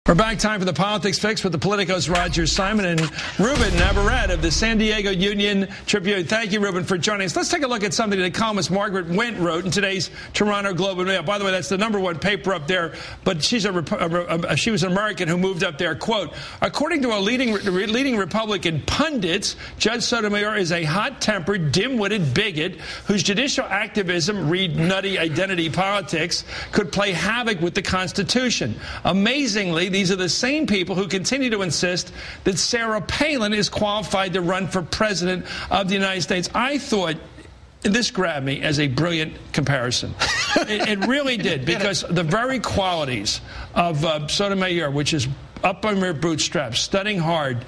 We're back. Time for the Politics Fix with the Politicos Roger Simon and Ruben Navarrete of the San Diego Union Tribune. Thank you, Ruben, for joining us. Let's take a look at something that columnist Margaret Went wrote in today's Toronto Globe and Mail. By the way, that's the #1 paper up there, but she was an American who moved up there. Quote, according to a leading Republican pundits, Judge Sotomayor is a hot-tempered, dim-witted bigot whose judicial activism, read nutty identity politics, could play havoc with the Constitution. Amazingly, these are the same people who continue to insist that Sarah Palin is qualified to run for president of the United States. I thought this grabbed me as a brilliant comparison. It really did, because the very qualities of Sotomayor, which is up on your bootstraps, studying hard,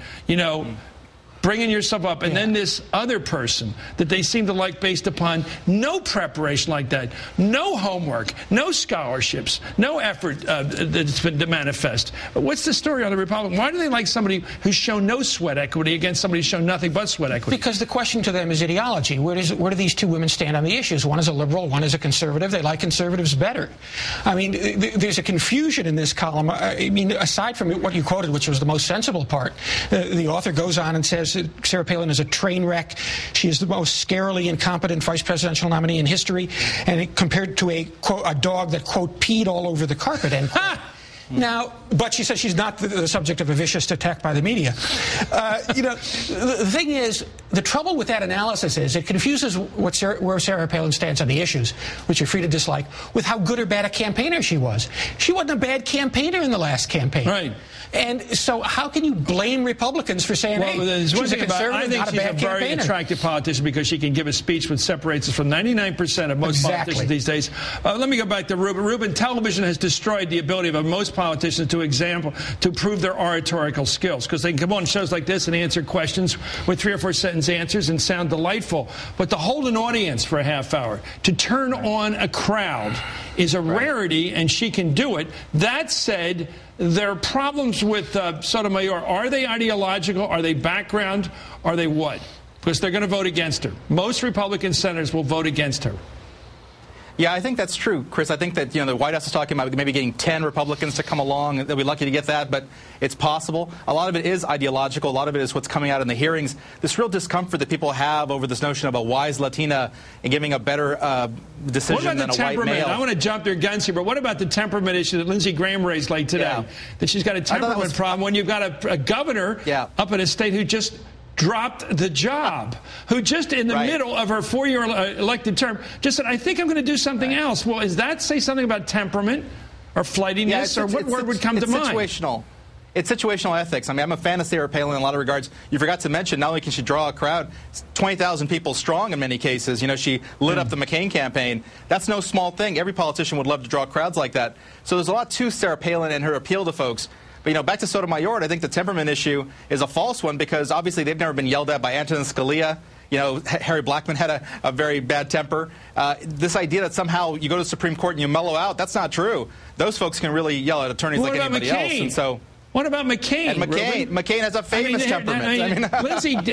bringing yourself up, and then this other person that they seem to like based upon no preparation like that, no homework, no scholarships, no effort that's been to manifest. What's the story on the Republican? Why do they like somebody who's shown no sweat equity against somebody who's shown nothing but sweat equity? Because the question to them is ideology. Where do these two women stand on the issues? One is a liberal, one is a conservative. They like conservatives better. I mean, there's a confusion in this column. I mean, aside from what you quoted, which was the most sensible part, the author goes on and says Sarah Palin is a train wreck. She is the most scarily incompetent vice presidential nominee in history, and compared to a dog that, quote, peed all over the carpet, end quote. Now, but she says she's not the subject of a vicious attack by the media. The thing is, the trouble with that analysis is it confuses where Sarah Palin stands on the issues, which you're free to dislike, with how good or bad a campaigner she was. She wasn't a bad campaigner in the last campaign. Right. And so how can you blame Republicans for saying, hey, she's a conservative, I think not a she's bad a very campaigner. attractive politician because she can give a speech which separates us from 99% of most politicians these days. Let me go back to Ruben. Ruben, television has destroyed the ability of most politicians to prove their oratorical skills, because they can come on shows like this and answer questions with 3 or 4 sentence answers and sound delightful. But to hold an audience for a half hour, to turn on a crowd, is a rarity, and she can do it. That said, there are problems with Sotomayor. Are they ideological? Are they background? Are they what? Because they're going to vote against her. Most Republican senators will vote against her. Yeah, I think that's true, Chris. I think that the White House is talking about maybe getting 10 Republicans to come along. They'll be lucky to get that, but it's possible. A lot of it is ideological. A lot of it is what's coming out in the hearings. This real discomfort that people have over this notion of a wise Latina and giving a better decision than a white male. I want to jump their guns here, but what about the temperament issue that Lindsey Graham raised late today? Yeah. That she's got a temperament problem when you've got a governor up in a state who just dropped the job, who just in the middle of her 4-year elected term just said, I think I'm going to do something else. Well, does that say something about temperament or flightiness, or what word would come to mind? It's situational ethics. I mean, I'm a fan of Sarah Palin in a lot of regards. You forgot to mention, not only can she draw a crowd, 20,000 people strong in many cases. She lit up the McCain campaign. That's no small thing. Every politician would love to draw crowds like that. So there's a lot to Sarah Palin and her appeal to folks. But, back to Sotomayor, I think the temperament issue is a false one, because obviously they've never been yelled at by Antonin Scalia. Harry Blackmun had a very bad temper. This idea that somehow you go to the Supreme Court and you mellow out, that's not true. Those folks can really yell at attorneys like anybody else. And so, what about McCain? And McCain has a famous temperament.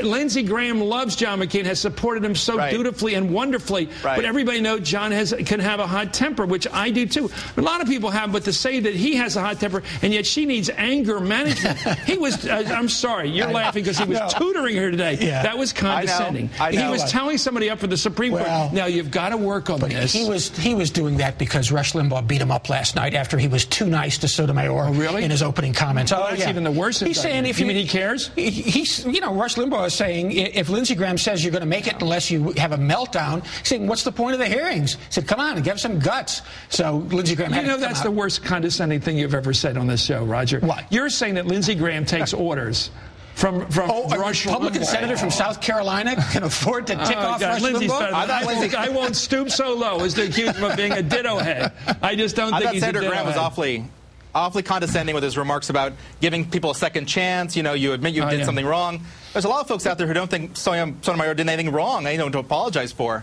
Lindsey Graham loves John McCain, has supported him so dutifully and wonderfully. But everybody knows John can have a hot temper, which I do too. A lot of people have, but to say that he has a hot temper and yet she needs anger management. He was, I'm sorry, you're laughing because he was tutoring her today. Yeah. That was condescending. I know. He was telling somebody up for the Supreme Court, now you've got to work on this. He was doing that because Rush Limbaugh beat him up last night after he was too nice to Sotomayor in his opening comments. That's even the worst. He's saying, if you mean he cares? Rush Limbaugh is saying, if Lindsey Graham says you're going to make it unless you have a meltdown, he's saying, what's the point of the hearings? He said, come on, give some guts. So Lindsey Graham had to come that's the worst condescending thing you've ever said on this show, Roger. What? You're saying that Lindsey Graham takes orders from Rush Republican Limbaugh. Senator from South Carolina can afford to tick off Rush Limbaugh? I won't stoop so low as to accuse him of being a ditto head. I just don't think he's a ditto head. Senator Graham was awfully condescending with his remarks about giving people a second chance. You admit you did something wrong. There's a lot of folks out there who don't think Sotomayor did anything wrong, to apologize for.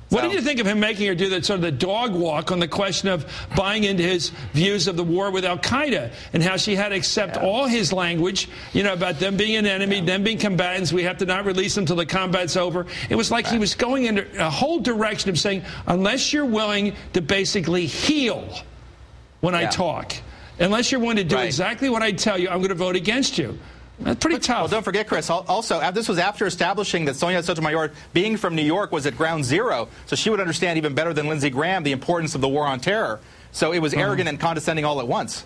What did you think of him making her do that sort of the dog walk on the question of buying into his views of the war with al-Qaeda and how she had to accept all his language, about them being an enemy, them being combatants, we have to not release them till the combat's over. It was like he was going in a whole direction of saying, unless you're willing to basically heal when I talk, Unless you're willing to do exactly what I tell you, I'm going to vote against you. That's pretty tough. Well, don't forget, Chris, also, this was after establishing that Sonia Sotomayor, being from New York, was at ground zero, so she would understand even better than Lindsey Graham the importance of the war on terror. So it was arrogant and condescending all at once.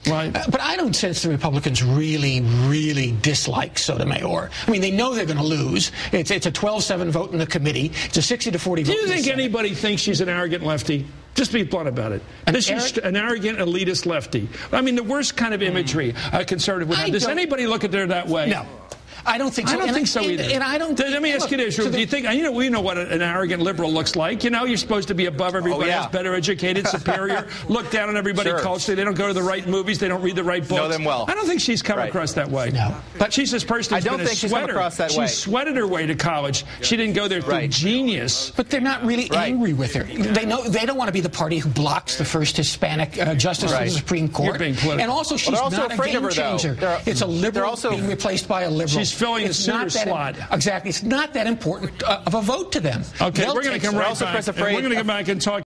Right. But I don't sense the Republicans really, really dislike Sotomayor. I mean, they know they're going to lose. It's a 12-7 vote in the committee. It's a 60-40 vote. Do you think anybody thinks she's an arrogant lefty? Just be blunt about it. She's an arrogant, elitist lefty. I mean, the worst kind of imagery a conservative would have. Does anybody look at her that way? No. I don't think so. I don't think so either. And I don't. Let me ask you this: do you think we know what an arrogant liberal looks like? You know, you're supposed to be above everybody else, better educated, superior, look down on everybody culturally. They don't go to the right movies. They don't read the right books. Know them well. I don't think she's come across that way. No, but she's this person who's been a sweater. She's come across that way. She sweated her way to college. She didn't go there through genius. But they're not really angry with her. They know they don't want to be the party who blocks the first Hispanic justice of the Supreme Court. You're being political. And also, she's not a game changer. It's a liberal being replaced by a liberal. She's filling the senator slot. Exactly. It's not that important of a vote to them. Okay, we're going to come right back. We're going to come back and talk.